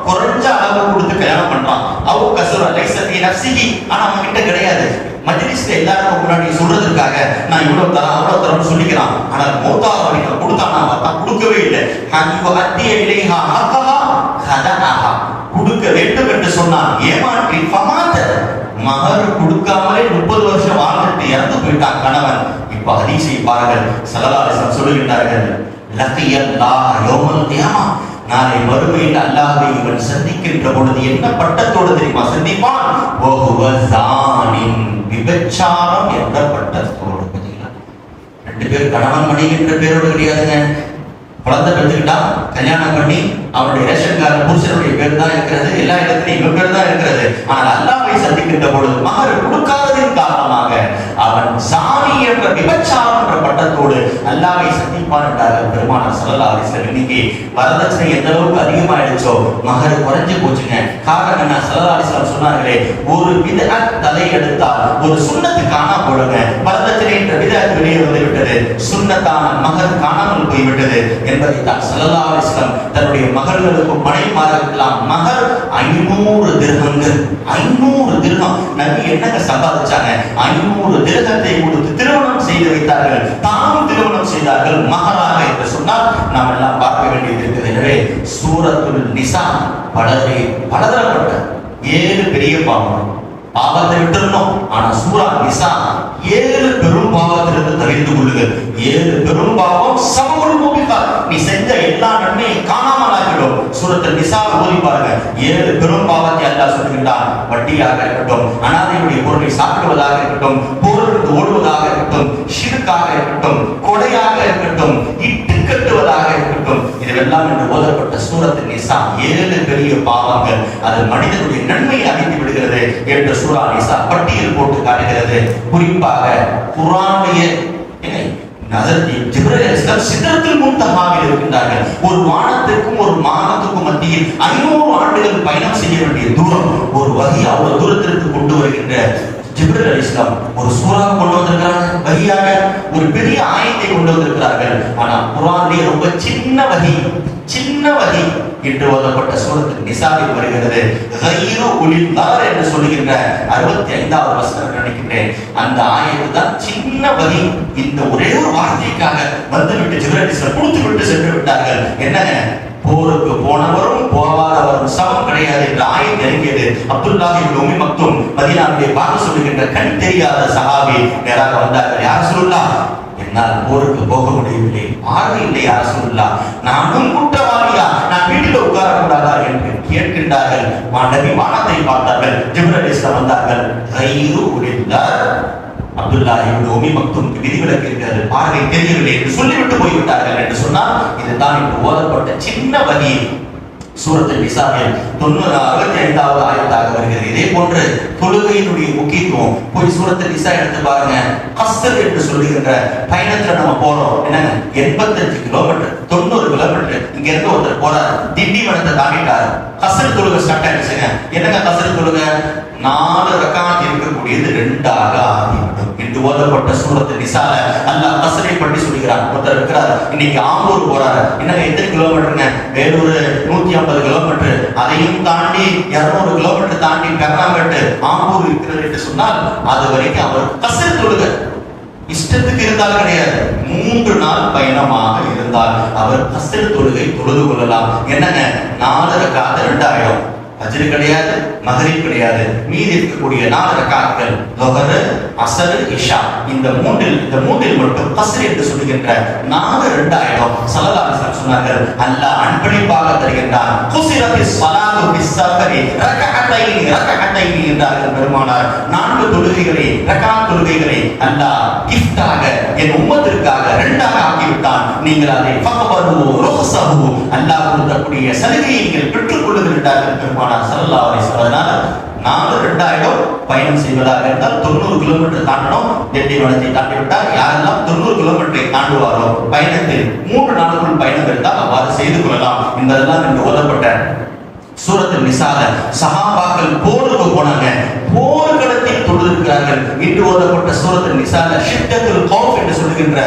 குறைஞ்ச அளவு கொடுத்து கல்யாணம் பண்றான். அவ் கஸர லைஸ ஃபீ நஃப்ஸிஹி, ஆனா அவன் கிட்ட கிடையாது. மஜ்லிஸ்ல எல்லாரும் முன்னாடி சொல்றதுக்காக நான் இவ்வளவு தரேன் அவ்வளவு தரேன்னு சொல்லிக்கிறான். ஆனால் மௌத்தா வரைக்கும் கொடுத்தானா பார்த்தா கொடுக்கவே இல்லை. அத்திய இலைஹா ஹக்கஹா ஹதஹா, கொடுக்க வேண்டும் என்று சொன்னான், ஏமாற்றி ஃபமாத, மகர் கொடுக்காமலே 30 வருஷம் வாழ்ந்துட்டு இறந்து போயிட்டான் கணவன். இப்ப ஹதீஸை பாருங்கள். ஸல்லல்லாஹு அலைஹி வஸல்லம் சொல்லுகின்றார்கள், லகியல்லாஹ் யௌமல் கியாமா, நாளை மறுமையில் அல்லாஹ்வை இவன் சந்திக்கின்ற பொழுது என்ன பட்டத்தோடு தெரியுமா சந்திப்பான்? வஹுவ ஸானின், விபச்சாரம் என்ற பட்டத்தோடு. பார்த்தீங்களா? 2 பேர் கணவன் மனைவி என்ற பேரோடு கிடையாதுங்க. குழந்தை பெற்றுக்கிட்டா கல்யாணம் பண்ணி அவனுடைய ரேஷன் கார்டு புருஷனுடைய பேர் தான் இருக்கிறது, எல்லா இடத்துலையும் இவன் பேர் தான் இருக்கிறது. ஆனால் அல்லாஹ்வை சந்திக்கின்ற பொழுது மகர் கொடுக்காததின் காரணமாக அவன் சாமி என்ற விபச்சாரம் என்ற பட்டத்தோடு அல்லாஹ்வை சந்திப்பான் என்றார்கள் பெருமானார் ஸல்லல்லாஹு அலைஹி வஸல்லம். இன்னைக்கு வரதட்சணை எந்த அளவுக்கு அதிகமாயிடுச்சோ மகர் குறைஞ்சு போச்சுங்க. காரணம் என்ன? ஸல்லல்லாஹு அலைஹி வஸல்லம் சொன்னார்களே, ஒரு பித்அத் தலை எடுத்தால் ஒரு சுன்னத்து காணா போடுங்க. வரதட்சணை என்ற பித்அத் வெளியே வந்து விட்டது, சுன்னத்தான மகர் காணாமல் போய்விட்டது என்பதை தான் ஸல்லல்லாஹு அலைஹி வஸல்லம் தன்னுடைய மகள்களுக்கும் மனைவிமார்களுக்கெல்லாம் மகர் 500 திர்ஹங்கள். 500 திர்ஹம். நபி என்னங்க சம்பாதிச்சாங்க? 500 திர்ஹத்தை கொடுத்து திருமணம் செய்து வைத்தார்கள். தானும் திருமணம் செய்தார்கள் மகராக என்று சொன்னால் நாம் எல்லாம் பார்க்க வேண்டியது இருக்குது. எனவே சூரத்துல் நிசா பலதரப்பட்ட 7 பெரிய பாவம், பாவத்தை விட்டுறணும். ஆனா சூரா நிசா 7 பெரும் பாவத்திலிருந்து தவிர்த்து கொள்ளுங்கள். 7 பெரும் பாவம் சமூல் மூபிகா, நீ செஞ்ச எல்லா நன்மையும் காணாமல் ஆகிடும். சூரத்துல் நிசா ஓதி பாருங்க. 7 பெரும் பாவத்தை அல்லாஹ் சொல்கின்றான். வட்டியாக இருக்கட்டும், அனாதையுடைய பொருளை சாப்பிடுவதாக இருக்கட்டும், போருக்கு ஓடுவதாக இருக்கட்டும், ஷிர்காக இருக்கட்டும், கொடையாக இருக்கட்டும், இட்டு கட்டுவதாக இருக்கட்டும், இதுவெல்லாம் என்று ஓதப்பட்ட சூரத்துல் நிசா 7 பெரிய பாவங்கள். அது மனிதனுடைய நன்மையை அழித்து விடுகிறது என்று சூரா நிசா பட்டியல் போட்டு காட்டுகிறது. குறிப்பாக குர்ஆனுடைய சிதறத்தில் முன்தகாவில் இருக்கின்றார்கள். ஒரு வானத்திற்கும் ஒரு மானத்துக்கும் மத்தியில் 500 ஆண்டுகள் பயணம் செய்ய வேண்டிய தூரம். ஒரு வகி அவ்வளவு தூரத்திற்கு கொண்டு வருகின்ற ஜிப்ரீல் அலைஹிஸ்ஸலாம் ஒரு சூரா கொண்டு வந்திருக்கிறாங்க. வகியாக ஒரு பெரிய ஆயத்தை கொண்டு வந்திருக்கிறார்கள். ஆனா குர்ஆனிலே ரொம்ப சின்ன வகி என்று ஓதப்பட்ட சூரத்துல் நிசாவில் வருகிறது. கைரு உலில் தார் என்று சொல்லுகின்ற 65வது வசனம் நினைக்கிறேன். அந்த ஆயத்து தான் சின்ன வகி. இந்த ஒரே ஒரு வார்த்தைக்காக வந்துவிட்டு ஜிப்ரீல் அலைஹிஸ்ஸலாம் கொடுத்து விட்டு சென்று விட்டார்கள். என்னங்க, போருக்கு போனவரும் போவாதவரும் சமம் கிடையாது என்ற ஆயத்து இறங்கியது. அப்துல்லாஹ் இப்னு உம்மி மக்தூம் மதீனாவிலே பார்த்து சொல்லுகின்ற கண் தெரியாத சஹாபி நேராக வந்தார்கள். யா ரசூலுல்லாஹ், என்னால் போருக்கு போக முடியவில்லை, பார்வை இல்லை யா ரசூலுல்லாஹ், நானும் குற்றவாளியா, நான் வீட்டில் உட்கார கூடாதா என்று கேட்கின்றார்கள். நபி வானத்தை பார்த்தார்கள். ஜிப்ரீல் அலைஹிஸ்ஸலாம் வந்தார்கள். கைரு உலில்லாஹ், அப்துல்லாஹ் இப்னு உம்மி மக்தூம் விதிவிலக்கு இருக்கிறது, பார்வை தெரியவில்லை என்று சொல்லிவிட்டு போய்விட்டார்கள் என்று சொன்னால் இதுதான் இன்று ஓதப்பட்ட சின்ன வகி. சூரத்துல் நிசாவில் 65வது ஆயத்தாக வருகிறது. இதே போன்று தொழுகையினுடைய முக்கியத்துவம் போய் சூரத்துல் நிசா எடுத்து பாருங்க. கஸ்ர் என்று சொல்லுகின்ற பயணத்துல நம்ம போறோம். என்னங்க, 85 கிலோமீட்டர் 90 கிலோமீட்டர் இங்க இருந்து ஒருத்தர் போறார், திண்டிவனத்தை தாண்டிட்டாரு. கஸ்ர் தொழுகை ஸ்டார்ட் ஆயிடுச்சுங்க. என்னங்க கஸ்ர் தொழுகை? 4 ரக்காத் இருக்கக்கூடியது 2ஆக ஆகிவிடும் என்று ஓதப்பட்ட சூரத்துல் நிசால அல்லாஹ் கஸ்ரை பற்றி சொல்கிறான். ஒருத்தர் இருக்கிறார், இன்னைக்கு ஆம்பூர் போறாரு. என்னங்க எத்தனை கிலோமீட்டருங்க? வேலூர் 150 கிலோமீட்டர். அதையும் தாண்டி 200 கிலோமீட்டர் தாண்டி பெர்னாம்பேட்டு ஆம்பூர் இருக்கிறது என்று சொன்னால் அது வரைக்கும் அவர் கஸ்ர் தொழுகை இஷ்டத்துக்கு இருந்தால் கிடையாது. 3 நாள் பயணமாக இருந்தால் அவர் கஸ்ர் தொழுகை தொழுது கொள்ளலாம். என்னங்க, 4 ரக்காத் 2 ஃபஜ்ர் கிடையாது, மக்ரிப் கிடையாது, மீதி இருக்கக்கூடிய 4 ரக்காத்கள் லுஹர், அஸ்ர், இஷா, இந்த மூன்றில் மட்டும் கஸ்ர் என்று சொல்லுகின்ற 4 ஆயிடும். ஸல்லல்லாஹு அலைஹி வஸல்லம் சொன்னார்கள், அல்லாஹ் அன்பளிப்பாக தருகின்றான். குஸிரத்திஸ் ஸலாத்து பிஸ்ஸஃபரி ரக்அத்தைனி என்றார்கள் பெருமானார். 4 தொழுகைகளை, ரக்காத் தொழுகைகளை அல்லாஹ் கிஃப்டாக என் உம்மத்திற்காக 2ஆக ஆக்கிவிட்டான். நீங்கள் அதை ஃபக்பரு ருஹ்ஸஹு, அல்லாஹ் கொடுக்கக்கூடிய சலுகையை நீங்கள் பெற்றுக் கொள்ளுகிறார்கள் பெருமானார் ஸல்லல்லாஹு அலைஹி வஸல்லம். அதனால 4 ஆயிடும். பயணம் செய்வதாக இருந்தால் 90 கிலோமீட்டர் தாண்டணும். திண்டிவனத்தை தாண்டி விட்டால் யாரெல்லாம் 90 கிலோமீட்டரை தாண்டுவாரோ பயணத்தில் 3 நாளுக்குள் பயணம் இருந்தால் அவ்வாறு செய்து கொள்ளலாம் என்பதெல்லாம் இன்று ஓதப்பட்ட சூரத்துல் நிசால சஹாபாக்கள் போருக்கு போனாங்க, போர்க்களத்தில் தொழுதிருக்கிறார்கள். இன்று ஓதப்பட்ட சூரத்துல் நிசால ஷித்தத்துல் கௌஃப் என்று சொல்லுகின்ற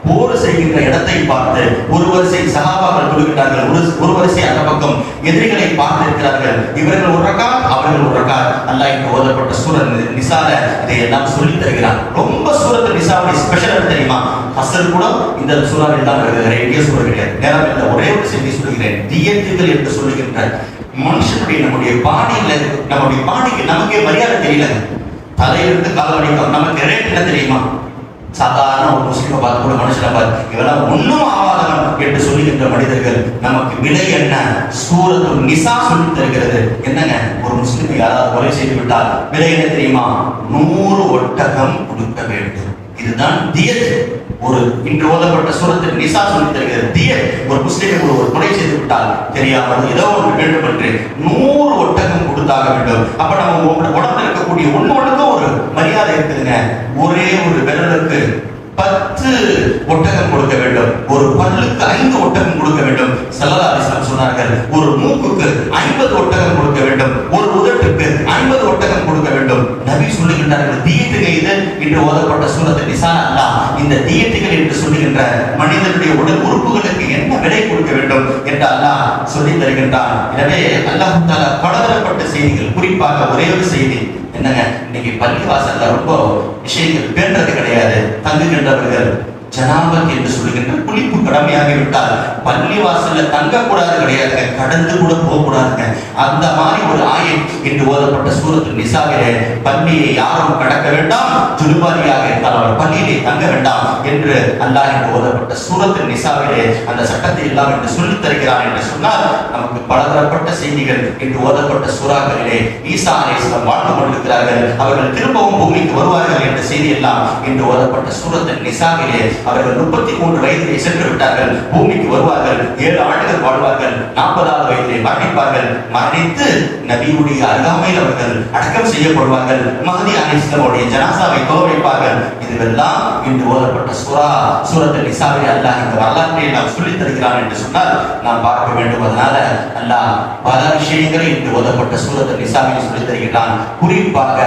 போர் செய்கின்ற இடத்தை பார்த்து ஒரு வரிசை சஹாபாக்கள் தொழுகிறார்கள், ஒரு வரிசை அந்த பக்கம் எதிரிகளை பார்த்து இருக்கிறார்கள். இவர்கள் ஒரு ரக்காத், அவர்கள் ஒரு ரக்காத். அல்லாஹ் இன்று ஓதப்பட்ட சூரத்துல் நிசால இதையெல்லாம் சொல்லி தருகிறான். ரொம்ப சூரத்துல் நிசாவுடைய ஸ்பெஷல் தெரியுமா? அஸ்ர் கூட இந்த சூறாவில் தான் வருகிறது, எங்கே சூறா கிடையாது. நேரம் இல்லை, ஒரே ஒரு செய்தி சொல்கிறேன். தியத்துகள் என்று சொல்லுகின்ற மனுஷனுடைய நம்முடைய பாடிக்கு நமக்கே மரியாதை தெரியல. தலையிலிருந்து கால் வரைக்கும் நமக்கு ரேட் என்ன தெரியுமா? சாதாரண ஒரு முஸ்லிமை பார்த்து கூட மனுஷனை பார்த்து இவெல்லாம் ஒன்றும் ஆவாதவன் என்று சொல்லுகின்ற மனிதர்கள் நமக்கு விலை என்ன? சூரத்துல் நிசா சொல்லி தருகிறது. என்னங்க, ஒரு முஸ்லிமை யாராவது கொலை செய்து விட்டால் விலை என்ன தெரியுமா? 100 ஒட்டகம் கொடுக்க வேண்டும். இதுதான் தியத். ஒரு இன்று ஓதப்பட்ட சூரத்துல் நிசா சொல்லி தருகிறது. தியத், ஒரு முஸ்லிமை ஒரு கொலை செய்து விட்டால் தெரியாமல் ஏதோ ஒன்று வேண்டும் என்று 100 ஒட்டகம் கொடுத்தாக வேண்டும். அப்ப நம்ம உடம்புல இருக்கக்கூடிய ஒன்னொன்றுக்கும் ஒரு மரியாதை இருக்குதுங்க. ஒரே ஒரு விரலுக்கு 10 ஒட்டகம் கொடுக்க வேண்டும், ஒரு பல்லுக்கு 5 ஒட்டகம் கொடுக்க வேண்டும். ஸல்லல்லாஹு அலைஹி வஸல்லம் சொன்னார்கள், ஒரு மூக்குக்கு 50 ஒட்டகம் கொடுக்க வேண்டும், ஒரு உதட்டுக்கு 50 ஒட்டகம் கொடுக்க வேண்டும். நபி சொல்லுகின்றார்கள், தியத்துகள் இது இன்று ஓதப்பட்ட சூரத்துல் நிசா. அல்லாஹ் இந்த தியத்துகள் என்று சொல்லுகின்ற மனிதனுடைய உடல் உறுப்புகளுக்கு என்ன விலை கொடுக்க வேண்டும் என்று அல்லாஹ் சொல்லி தருகின்றான். எனவே அல்லாஹ் தஆலா பலதரப்பட்ட செய்திகள், குறிப்பாக ஒரே ஒரு செய்தி என்னங்க, இன்னைக்கு பள்ளிவாசல்ல ரொம்ப விஷயங்கள் பேண்டது கிடையாது. தங்குகின்றவர்கள் ஜனாபத் என்று சொல்லுகின்ற குளிப்பு கடமையாகிவிட்டால் பள்ளிவாசல்ல தங்கக்கூடாது கிடையாதுங்க, கடந்து கூட போகக்கூடாதுங்க. அந்த மாதிரி ஒரு ஆயத் என்று ஓதப்பட்ட சூரத்துல் நிசாவிலே பள்ளியை யாரும் கடக்க வேண்டாம், ஜுலுபாரியாக இருந்தால் அவர் பள்ளியிலே தங்க வேண்டாம் என்று அல்லாஹ் என்று ஓதப்பட்ட சூரத்துல் நிசாவிலே அந்த சட்டத்தை எல்லாம் என்று சொல்லித் தருகிறான் என்று சொன்னால் நமக்கு பலதரப்பட்ட செய்திகள் என்று ஓதப்பட்ட சூறாக்களிலே ஈசா அலைஹிஸ்ஸலாம் வாழ்ந்து கொண்டிருக்கிறார்கள், அவர்கள் திரும்பவும் பூமிக்கு வருவார்கள் என்ற செய்தி எல்லாம் என்று ஓதப்பட்ட சூரத்துல் நிசாவிலே அவர்கள் 33 வயதிலே சென்று விட்டார்கள், பூமிக்கு வருவார்கள், 7 ஆண்டுகள் வாழ்வார்கள், 40வது வயதிலே மரணிப்பார்கள், மரணித்து நபியுடைய அருகாமையில் அவர்கள் அடக்கம் செய்யப்படுவார்கள், மஹ்தி அலைஹிஸ்ஸலாமுடைய ஜனாசாவை வைப்பார்கள். இதுவெல்லாம் இன்று ஓதப்பட்ட சூரத்துல் நிசாவிலே அல்லாஹ் இந்த வரலாற்றை நாம் சொல்லித் தருகிறான் என்று சொன்னால் நாம் பார்க்க வேண்டும். அதனால அல்லாஹ் பல விஷயங்களை இன்று ஓதப்பட்ட சூரத்துல் நிசாவிலே சொல்லித் தருகிறான். குறிப்பாக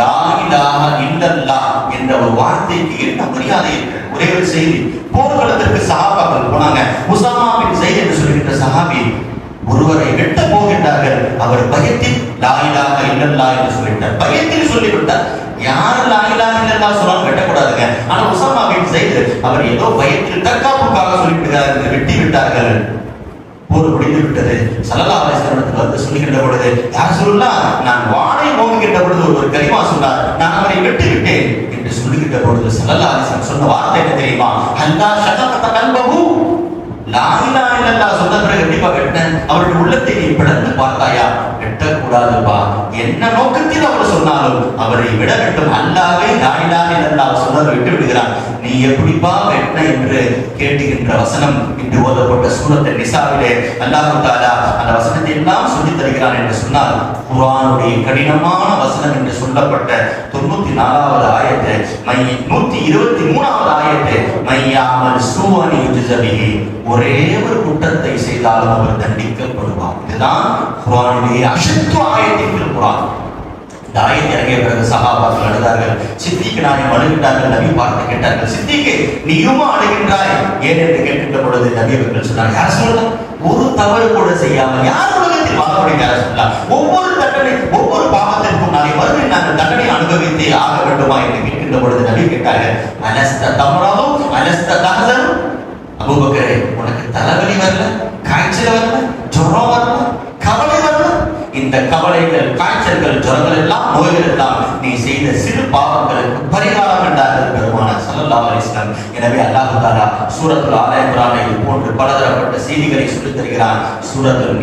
லா இலாஹ இல்லல்லாஹ் என்ற ஒரு வார்த்தைக்கு என்ன மரியாதை இருக்கிறது. ஒரே ஒரு செய்தி, போர்க்களத்திற்கு சஹாபாக்கள் போனாங்க. உஸாமா பின் ஸைத் என்று சொல்கின்ற சஹாபி ஒருவரை வெட்ட போகின்றார்கள். அவர் பயத்தில் லா இலாஹ இல்லல்லாஹ் என்று சொல்லிட்டார், பயத்தில் சொல்லிவிட்டார். யார் லா இலாஹ இல்லல்லாஹ் சொன்னாலும் வெட்டக்கூடாதுங்க. ஆனா உஸாமா பின் ஸைத் அவர் ஏதோ பயத்தில் தற்காப்புக்காக சொல்லிவிட்டார்கள், வெட்டி விட்டார்கள். போர் முடிந்து விட்டது. ஸல்லல்லாஹு அலைஹி வஸல்லம் வந்து சொல்லுகின்ற பொழுது யார் சொல்லலாம், நான் வாளை ஓங்குகின்ற பொழுது ஒரு கலிமா சொன்னார், நான் அவரை வெட்டி விட்டேன் என்று சொல்லுகின்ற பொழுது ஸல்லல்லாஹு அலைஹி வஸல்லம் சொன்ன வார்த்தை என்ன தெரியுமா? அல்லா ஷகத கல்பஹு, லா இலாஹ இல்லல்லாஹ் சொன்ன பிறகு கண்டிப்பா வெட்டேன், அவருடைய உள்ளத்தை நீ பிளந்து பார்த்தாயா? வெட்டக்கூடாதுப்பா. என்ன நோக்கத்தில் அவர் சொன்னாலும் அவரை விட வேண்டும். அல்லாஹ்வே லா இலாஹ இல்லல்லாஹ் சொன்னதை விட்டு விடுகிறான், நீ எப்படிப்பா வெட்ட என்று கேட்டுகின்ற வசனம் இன்று ஓதப்பட்ட சூரத்துல் நிசாவிலே அல்லாஹ் தஆலா அந்த வசனத்தை எல்லாம் சொல்லித் தருகிறான் என்று சொன்னால் குர்ஆனுடைய கடினமான வசனம் என்று சொல்லப்பட்ட 94வது ஆயத்து, 123வது ஆயத்து, மையாமல் சூஅனி யுஜ்ஸபிஹி, ஒரே ஒரு குற்றத்தை செய்தாலும் அவர் தண்டிக்கப்படுவார். இதுதான் குர்ஆனுடைய அஷத்து ஆயத்தின் குர்ஆன். இந்த ஆயத்தை இறங்கிய பிறகு சஹாபாக்கள் அழுதார்கள், சித்திக்கு நாயம் அழுகின்றார்கள். நபி பார்த்து கேட்டார்கள், சித்திக்கு நீயுமா அழுகின்றாய் ஏன் என்று கேட்கின்ற பொழுது நபி அவர்கள் சொன்னார், யார் சொல்லலாம், ஒரு தவறு கூட செய்யாமல் யார் உலகத்தில் வாழ முடியும்? யார் சொல்லலாம், ஒவ்வொரு தண்டனை ஒவ்வொரு பாவத்திற்கும் நாளை மறுபடியும் நாங்கள் தண்டனை அனுபவித்தே ஆக வேண்டுமா என்று கேட்கின்ற பொழுது நபி கேட்டார்கள், அலஸ்த தம்ரதும் அலஸ்த தஹ்சன், அபூபக்கரே உனக்கு தலைவலி வரல, காய்ச்சல் வரல, ஜுரம் வரல, கவலை வரல? இந்த கவலைகள், காய்ச்சல்கள், ஜுரங்கள் எல்லாம், நோய்கள் எல்லாம் நீ செய்த சிறு பாவங்களுக்கு பரிகாரம் என்றார்கள் பெருமானார் ஸல்லல்லாஹு அலைஹி வஸல்லம். எனவே அல்லாஹ் தஆலா சூரத்துல் ஆல இம்ரான் இது போன்று பலதரப்பட்ட செய்திகளை சொல்லித் தருகிறான். சூரத்துல்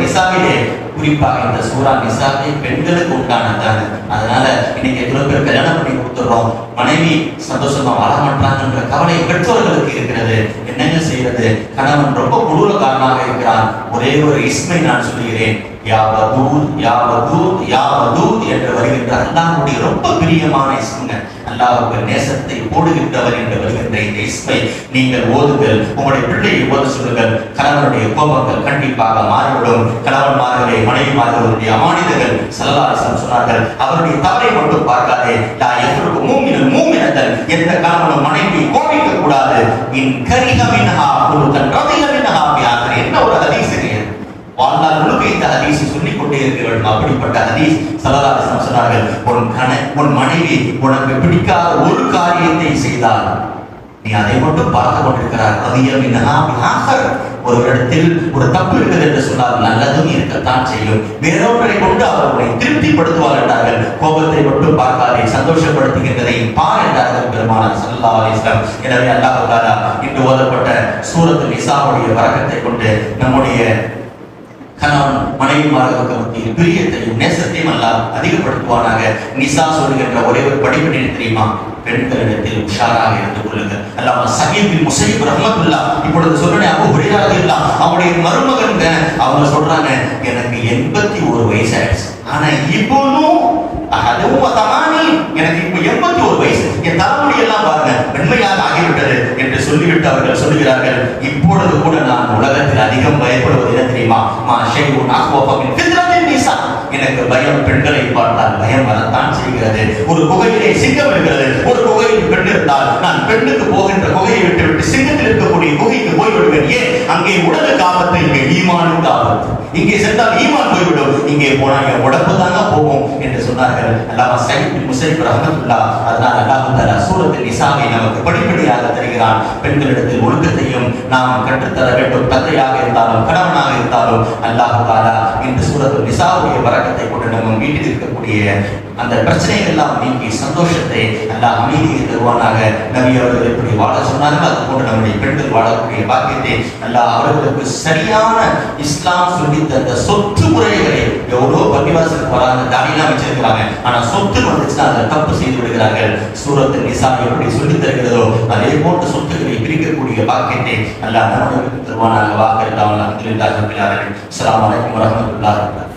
நிசாவிலே குறிப்பாக இந்த சூரா நிசாவே பெண்களுக்கு உண்டானது. அதனால இன்னைக்கு எவ்வளவு பேர் கல்யாணம் பண்ணி கொடுத்துறோம், மனைவி சந்தோஷமா வாழ மாட்டாங்கன்ற கவலை பெற்றோர்களுக்கு இருக்கிறது. என்னங்க செய்யறது? கணவன் ரொம்ப கொடூரக்காரனாக இருக்கிறான். ஒரே ஒரு இஸ்மை நான் சொல்லுகிறேன், யா வதூத் யா வதூத் யா வதூத் என்று வருகின்ற அல்லாஹ்வுடைய ரொம்ப பிரியமான இஸ்முங்க. அல்லாஹ்வுக்கு நேசத்தை போடுகின்றவர் என்று வருகின்ற இந்த இஸ்மை நீங்கள் ஓதுங்கள், உங்களுடைய பிள்ளையை ஓத சொல்லுங்கள். கணவனுடைய கோபங்கள் கண்டிப்பாக மாறிவிடும். கணவன்மார்களே, மனைவிமார்களுடைய அமானிதங்கள் ஸல்லல்லாஹு அலைஹி வஸல்லம் சொன்னார்கள், அவருடைய தவறை மட்டும் பார்க்காதே, லா யஃப்ருக்கு மூமினுல் மூமினத்தன், எந்த கணவனும் மனைவி கோபிக்க கூடாது. இன் கரிஹ மின்ஹா குலுகன் ரதிய மின்ஹா பிஆத்ரி, என்ன ஒரு ஹதீஸ் இது! வாழ்நாள் முழுக்க இந்த ஹதீஸை சொல்லிக் கொண்டே இருக்கிறவர்கள். அப்படிப்பட்ட ஹதீஸ் ஸல்லல்லாஹு அலைஹி வஸல்லம் சொன்னார்கள், உன் மனைவி உனக்கு பிடிக்காத ஒரு காரியத்தை செய்தால் நீ அதை மட்டும் பார்த்து கொண்டிருக்கிறார், ஒரு இடத்தில் ஒரு தப்பு இருக்குது என்று சொன்னால் நல்லதும் இருக்கத்தான் செய்யும். வேறொன்றை கொண்டு அவர்களை திருப்திப்படுத்துவார் என்றார்கள். கோபத்தை மட்டும் பார்க்காதே, சந்தோஷப்படுத்துகின்றதை பார் என்றார்கள் பெருமானார் ஸல்லல்லாஹு அலைஹி வஸல்லம். எனவே அல்லாஹ் தஆலா இன்று ஓதப்பட்ட சூரத்துல் நிசாவுடைய பரக்கத்தை கொண்டு நம்முடைய கணவன் மனைவிமார்களுக்கு மத்தியில் பிரியத்தையும் நேசத்தையும் அல்லாஹ் அதிகப்படுத்துவானாக. நிசா சொல்லுகின்ற ஒரே ஒரு படிப்பினை தெரியுமா? பெண்களிடத்தில் உஷாராக இருந்து கொள்ளுங்கள். அல்லாஹ் சயீத் பின் முஸையிப் ரஹ்மத்துல்லாஹ் இப்பொழுது சொல்றேன், அபூ ஹுரைரா ரலியல்லாஹு அவருடைய மருமகன்ங்க, அவங்க சொல்றாங்க, எனக்கு 81 வயசு ஆயிடுச்சு, ஆனா இப்போனும் அதுவும் தமானி, எனக்கு இப்ப 81 வயசு, என் தலைமுடி எல்லாம் பாருங்க வெண்மையாக ஆகிவிட்டது என்று சொல்லிவிட்டு அவர்கள் சொல்லுகிறார்கள், இப்பொழுது கூட நான் உலகத்தில் அதிகம் பயப்படுவது என்ன தெரியுமா? எனக்கு பயம், பெண்களை பார்த்தால் பயம் வரத்தான் செய்கிறது. ஒரு குகையிலே சிங்கம் இருக்கிறது, ஒரு குகையில் பெண் இருந்தால் நான் பெண்ணுக்கு போகின்ற குகையை விட்டு விட்டு சிங்கத்தில் இருக்கக்கூடிய குகைக்கு போய்விடுவேன். ஏன்? அங்கே உடலுக்கு ஆபத்து, இங்கே ஈமானுக்கு ஆபத்து. இங்கே சென்றால் ஈமான் போய்விடும், இங்கே போனால் என் உடம்பு தாங்க போவோம் என்று சொன்னார்கள். அல்லாஹ் சயீத் பின் முஸைப் ரஹ்மத்துல்லாஹ். அதனால் அல்லாஹ் தஆலா சூரத்துல் நிசாவை நமக்கு படிப்படியாக தருகிறான். பெண்களிடத்தில் ஒழுக்கத்தையும் நாம் கற்றுத்தர வேண்டும். தந்தையாக இருந்தாலும் கணவனாக இருந்தாலும் அல்லாஹ் தஆலா இந்த சூரத்துல் நிசாவுடைய பரக்கத்தை கொண்டு நம்ம வீட்டில் இருக்கக்கூடிய அந்த பிரச்சனைகள் எல்லாம் நீங்கி சந்தோஷத்தை அல்லாஹ் அமைதியை தருவானாக. நபி அவர்கள் எப்படி வாழ சொன்னார்கள் அது போன்று நம்முடைய பெண்கள் வாழக்கூடிய பாக்கியத்தை அல்லாஹ் அவர்களுக்கு சரியான இஸ்லாம் சொல்லி தந்த சொத்து முறைகளை. எவ்வளோ பள்ளிவாசலுக்கு வராங்க, தாடியெல்லாம் வச்சிருக்கிறாங்க, ஆனா சொத்து வந்துச்சுன்னா அதை தப்பு செய்து விடுகிறார்கள். சூரத்துல் நிசா எப்படி சொல்லி தருகிறதோ அதே போன்று சொத்துக்களை பிரிக்கக்கூடிய பாக்கியத்தை அல்லாஹ் நம்மளுக்கு தருவானாக. வாக்கெல்லாம் அல்ஹம்துலில்லாஹி ரப்பில் ஆலமீன். அஸ்ஸலாமு அலைக்கும் வரஹ்மத்துல்லாஹி வபரகாத்துஹு.